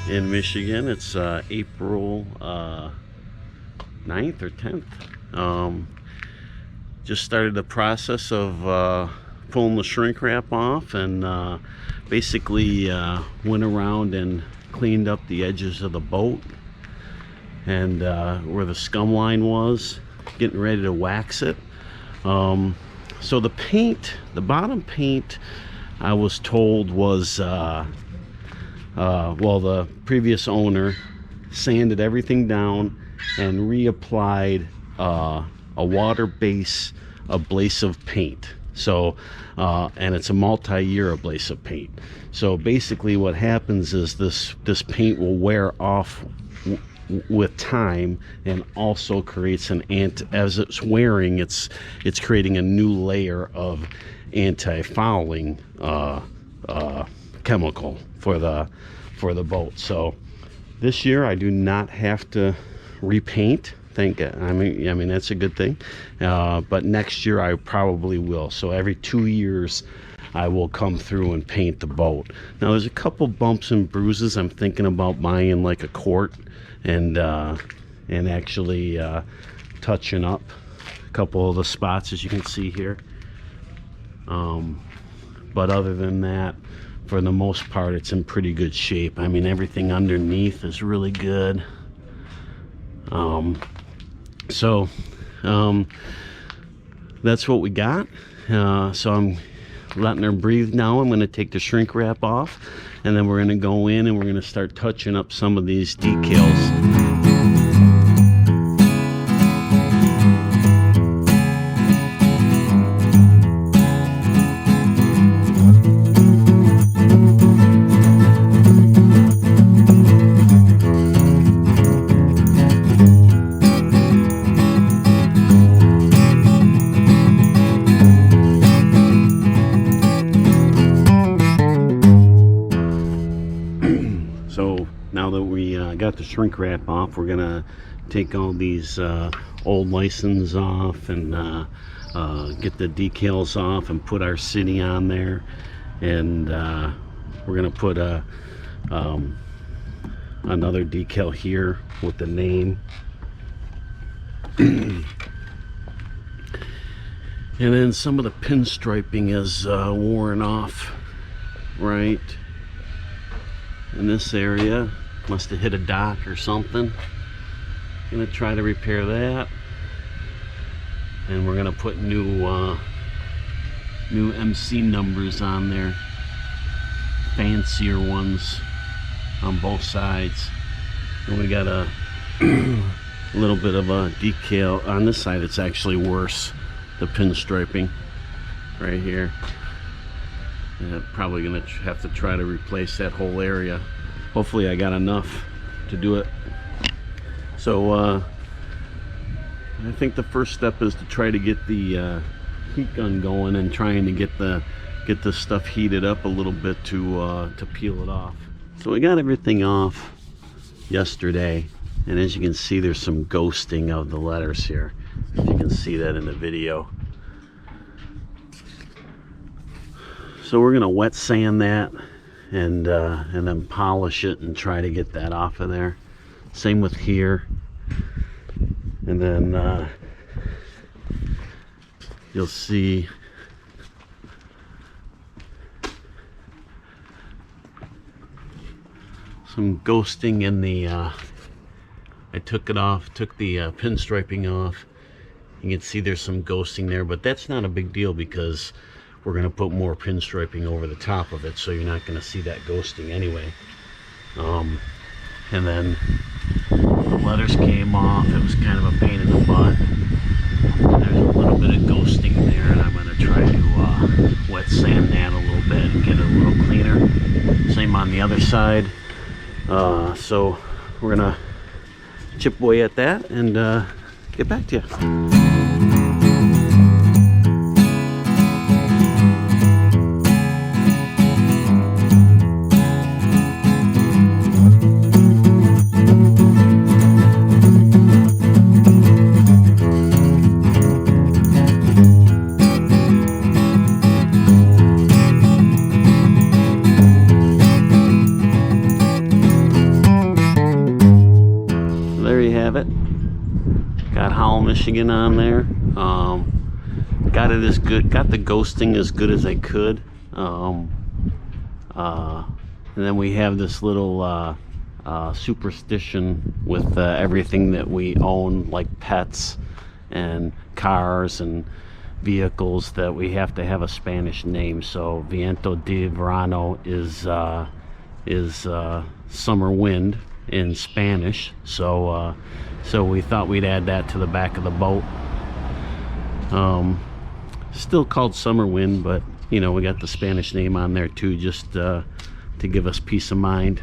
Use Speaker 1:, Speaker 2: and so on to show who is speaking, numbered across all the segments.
Speaker 1: in Michigan. It's April 9th or 10th. Just started the process of pulling the shrink wrap off, and basically went around and cleaned up the edges of the boat and where the scum line was, getting ready to wax it. So the paint, the bottom paint, I was told was well, the previous owner sanded everything down and reapplied a water-based abrasive paint. So and it's a multi-year abrasive paint. So basically what happens is this paint will wear off with time, and also creates an as it's wearing, it's creating a new layer of anti-fouling chemical for the boat. So this year I do not have to repaint. Thank God. I mean that's a good thing. But next year I probably will. So every 2 years I will come through and paint the boat. Now there's a couple bumps and bruises. I'm thinking about buying like a quart and actually touching up a couple of the spots, as you can see here. But other than that, for the most part, it's in pretty good shape. I mean, everything underneath is really good. So that's what we got. So I'm letting her breathe now. I'm going to take the shrink wrap off, and then we're going to go in and we're going to start touching up some of these decals. So now that we got the shrink wrap off, we're gonna take all these old license off and get the decals off and put our city on there, and we're gonna put another decal here with the name. And then some of the pinstriping is worn off right in this area. Must have hit a dock or something. Gonna try to repair that, and we're gonna put new MC numbers on there, fancier ones on both sides. And we got a little bit of a decal on this side. It's actually worse, the pinstriping right here. And I'm probably gonna have to try to replace that whole area. Hopefully I got enough to do it. So I think the first step is to try to get the heat gun going and trying to get the stuff heated up a little bit to peel it off. So we got everything off yesterday, and as you can see, there's some ghosting of the letters here. If you can see that in the video. So we're gonna wet sand that and then polish it and try to get that off of there. Same with here. And then you'll see some ghosting in the I took it off, took the pinstriping off. You can see there's some ghosting there, but that's not a big deal because we're going to put more pinstriping over the top of it, so you're not going to see that ghosting anyway. And then the letters came off. It was kind of a pain in the butt. There's a little bit of ghosting there, and I'm going to try to wet sand that a little bit and get it a little cleaner. Same on the other side. So we're going to chip away at that and get back to you. have it. Got Howell, Michigan on there. Got it as good, got the ghosting as good as I could. And then we have this little superstition with everything that we own, like pets and cars and vehicles, that we have to have a Spanish name. So Viento de Verano is summer wind in Spanish. So we thought we'd add that to the back of the boat. Still called summer wind, but you know, we got the Spanish name on there too, just to give us peace of mind.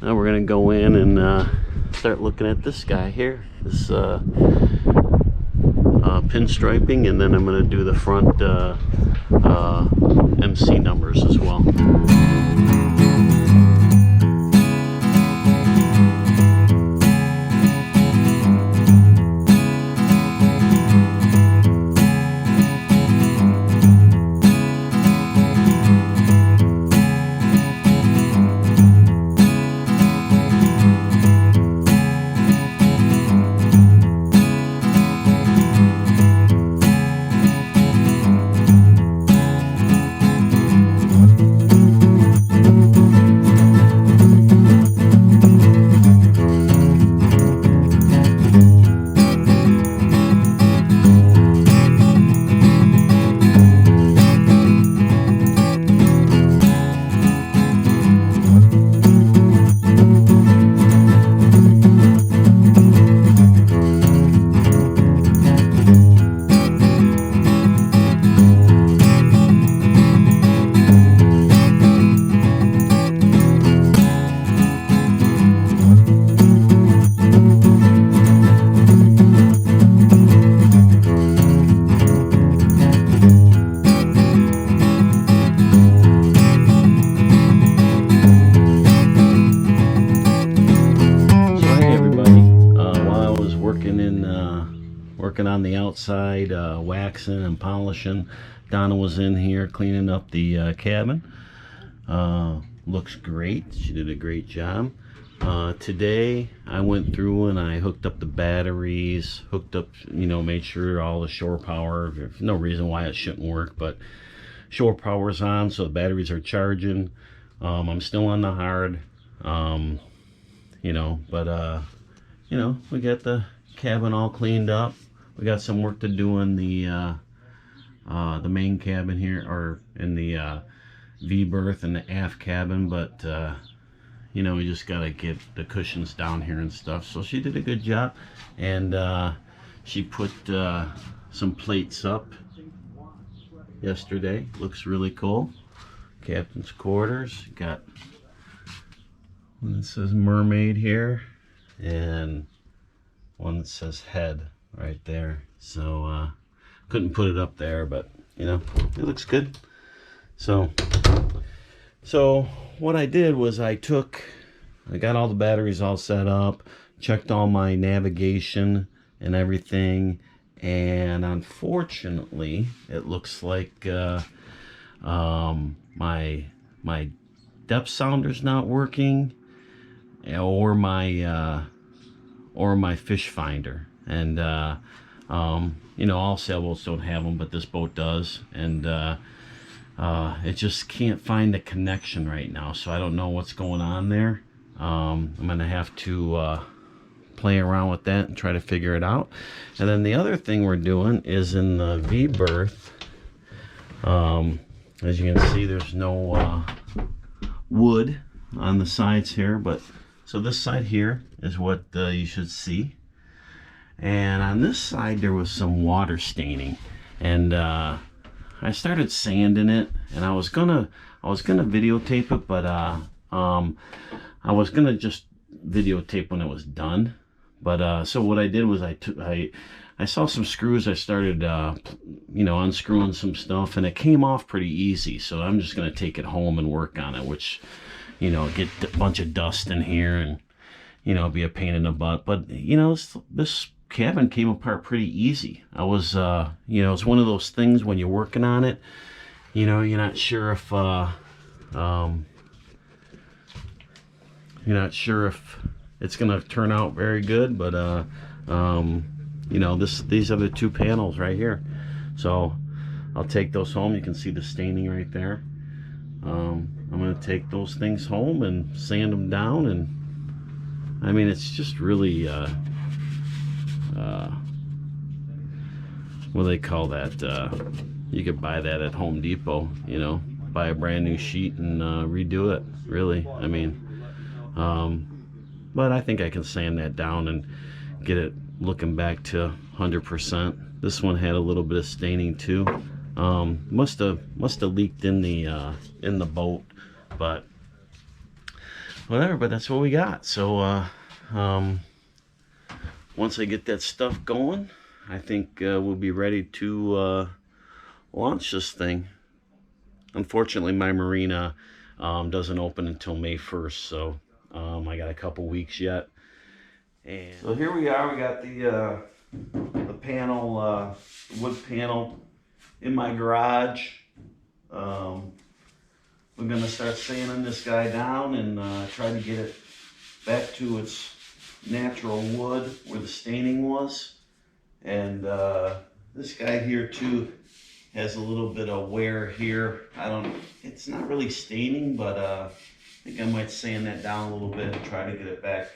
Speaker 1: Now we're gonna go in and start looking at this guy here, this pinstriping, and then I'm gonna do the front MC numbers as well. Working on the outside, waxing and polishing. Donna was in here cleaning up the cabin. Looks great. She did a great job. Today I went through and I hooked up the batteries, hooked up, you know, made sure all the shore power, there's no reason why it shouldn't work, but shore power's on, so the batteries are charging. I'm still on the hard, you know, but you know, we got the cabin all cleaned up. We got some work to do in the main cabin here, or in the V berth and the aft cabin, but you know, we just gotta get the cushions down here and stuff. So she did a good job, and she put some plates up yesterday. Looks really cool. Captain's quarters. Got one that says mermaid here, and one that says head right there. So couldn't put it up there, but you know, it looks good. So what I did was I got all the batteries all set up, checked all my navigation and everything, and unfortunately it looks like my depth sounder's not working, or my fish finder. And you know, all sailboats don't have them, but this boat does, and it just can't find the connection right now, so I don't know what's going on there. I'm gonna have to play around with that and try to figure it out. And then the other thing we're doing is in the V berth. As you can see, there's no wood on the sides here, but so this side here is what you should see, and on this side there was some water staining, and I started sanding it, and I was gonna videotape it, but I was gonna just videotape when it was done. But so what I did was I saw some screws. I started you know, unscrewing some stuff, and it came off pretty easy. So I'm just gonna take it home and work on it, which, you know, get a bunch of dust in here and, you know, be a pain in the butt. But you know, this cabin came apart pretty easy. I was you know, it's one of those things when you're working on it, you know, you're not sure if it's gonna turn out very good. But you know, these are the two panels right here, so I'll take those home. You can see the staining right there. I'm gonna take those things home and sand them down, and I mean, it's just really what do they call that? You could buy that at Home Depot, you know, buy a brand new sheet and redo it, really. I mean, but I think I can sand that down and get it looking back to 100%. This one had a little bit of staining too. Must have leaked in the boat, but whatever. But that's what we got. So once I get that stuff going, I think we'll be ready to launch this thing. Unfortunately, my marina doesn't open until May 1st, so I got a couple weeks yet. And so here we are. We got the panel, wood panel, in my garage. We're gonna start sanding this guy down and try to get it back to its natural wood where the staining was. And this guy here too has a little bit of wear here. It's not really staining, but I think I might sand that down a little bit and try to get it back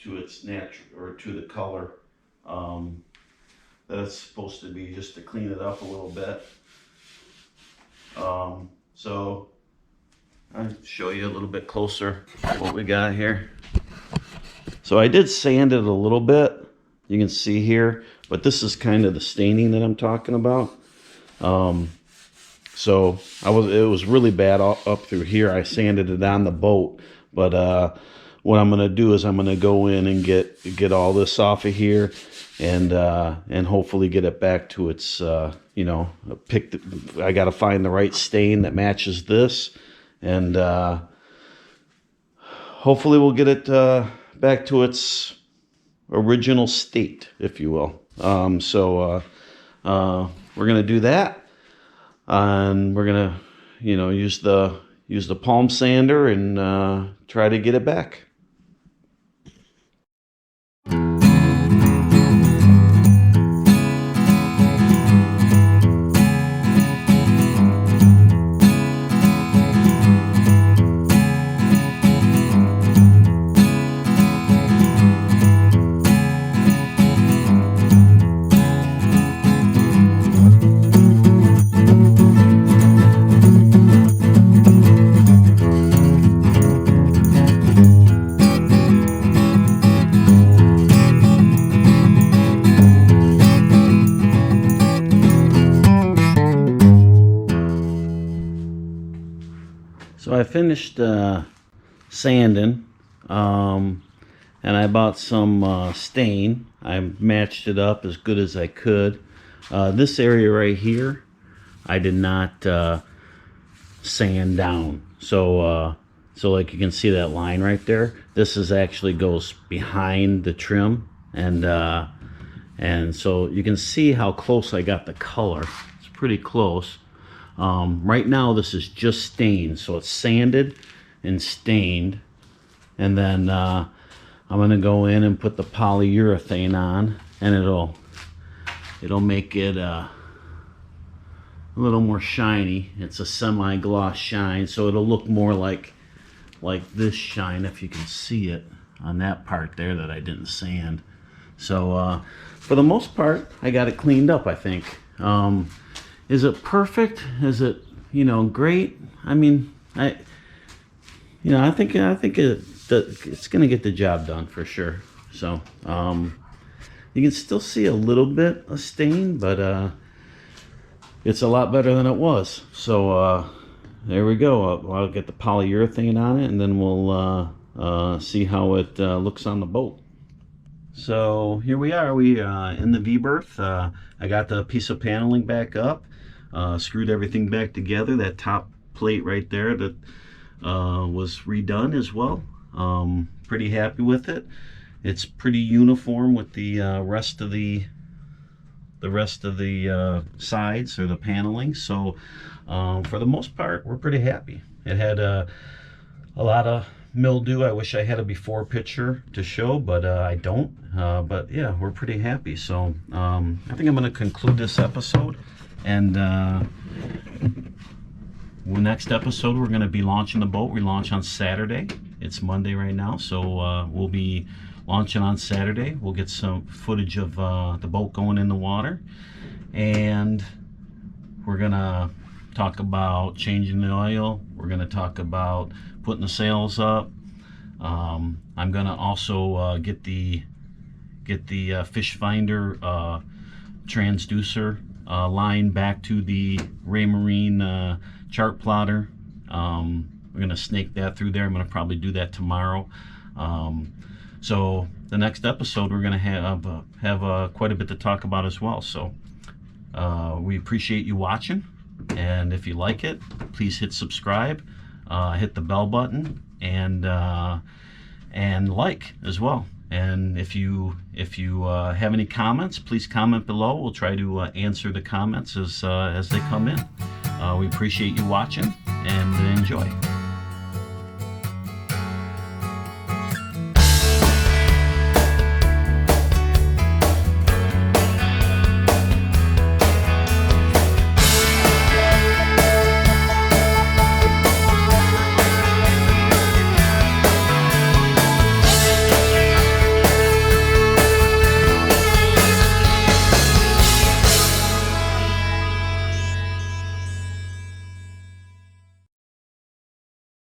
Speaker 1: to its natural, or to the color that it's supposed to be, just to clean it up a little bit. So I'll show you a little bit closer what we got here. So I did sand it a little bit, you can see here, but this is kind of the staining that I'm talking about. So it was really bad up through here. I sanded it on the boat, but what I'm gonna do is I'm gonna go in and get all this off of here, and hopefully get it back to its you know, I gotta find the right stain that matches this, and hopefully we'll get it back to its original state, if you will. So we're gonna do that, and we're gonna, you know, use the palm sander and try to get it back. So I finished sanding, and I bought some stain. I matched it up as good as I could. This area right here, I did not sand down. So like you can see that line right there. This is actually goes behind the trim, and so you can see how close I got the color. It's pretty close. Right now this is just stained, so it's sanded and stained, and then I'm gonna go in and put the polyurethane on, and it'll make it a little more shiny. It's a semi-gloss shine, so it'll look more like this shine, if you can see it on that part there that I didn't sand. So for the most part, I got it cleaned up, I think. Is it perfect? Is it, you know, great? I mean, I think it's gonna get the job done for sure. So you can still see a little bit of stain, but it's a lot better than it was. So there we go. I'll get the polyurethane on it, and then we'll see how it looks on the boat. So here we are. We in the V-berth. I got the piece of paneling back up. Screwed everything back together. That top plate right there that was redone as well. Pretty happy with it. It's pretty uniform with the rest of the sides or the paneling. So for the most part, we're pretty happy. It had a lot of mildew. I wish I had a before picture to show, but I don't. But yeah, we're pretty happy. So I think I'm going to conclude this episode, and next episode we're going to be launching the boat. We launch on Saturday. It's Monday right now, so we'll be launching on Saturday. We'll get some footage of the boat going in the water, and we're gonna talk about changing the oil. We're gonna talk about putting the sails up. I'm gonna also get the fish finder transducer line back to the Raymarine chart plotter. We're gonna snake that through there. I'm gonna probably do that tomorrow. So the next episode we're gonna have quite a bit to talk about as well. So we appreciate you watching, and if you like it, please hit subscribe, hit the bell button, and like as well. And if you have any comments, please comment below. We'll try to answer the comments as they come in. We appreciate you watching, and enjoy.